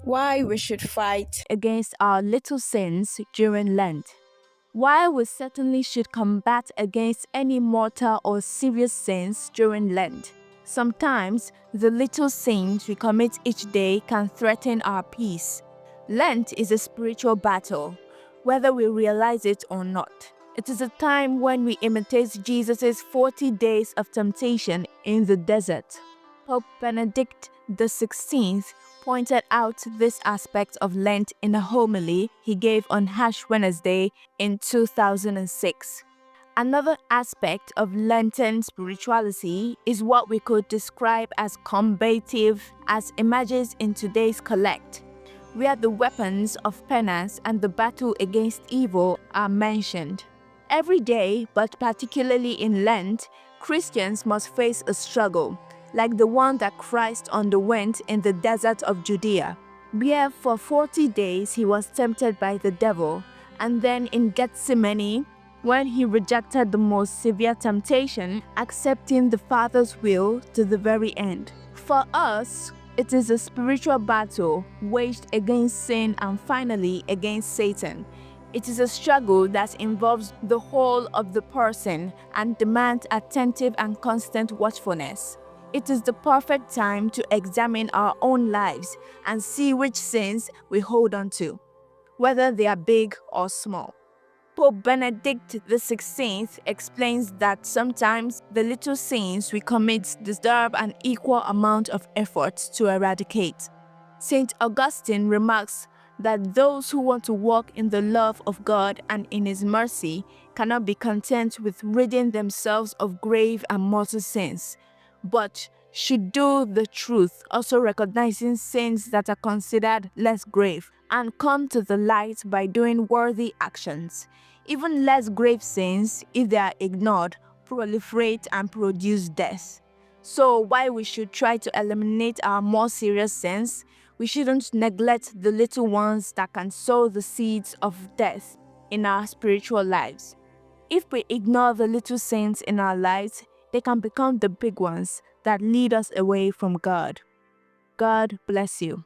Why we should fight against our little sins during Lent. While we certainly should combat against any mortal or serious sins during Lent, sometimes the little sins we commit each day can threaten our peace. Lent is a spiritual battle, whether we realize it or not. It is a time when we imitate Jesus' 40 days of temptation in the desert. Pope Benedict XVI pointed out this aspect of Lent in a homily he gave on Ash Wednesday in 2006. Another aspect of Lenten spirituality is what we could describe as combative, as emerges in today's collect, where the weapons of penance and the battle against evil are mentioned. Every day, but particularly in Lent, Christians must face a struggle, like the one that Christ underwent in the desert of Judea, where for 40 days he was tempted by the devil, and then in Gethsemane, when he rejected the most severe temptation, accepting the Father's will to the very end. For us, it is a spiritual battle waged against sin and finally against Satan. It is a struggle that involves the whole of the person and demands attentive and constant watchfulness. It is the perfect time to examine our own lives and see which sins we hold on to, whether they are big or small. Pope Benedict XVI explains that sometimes the little sins we commit deserve an equal amount of effort to eradicate. St. Augustine remarks that those who want to walk in the love of God and in His mercy cannot be content with ridding themselves of grave and mortal sins, but should do the truth, also recognizing sins that are considered less grave, and come to the light by doing worthy actions. Even less grave sins, if they are ignored, proliferate and produce death. So while we should try to eliminate our more serious sins, we shouldn't neglect the little ones that can sow the seeds of death in our spiritual lives. If we ignore the little sins in our lives, they can become the big ones that lead us away from God. God bless you.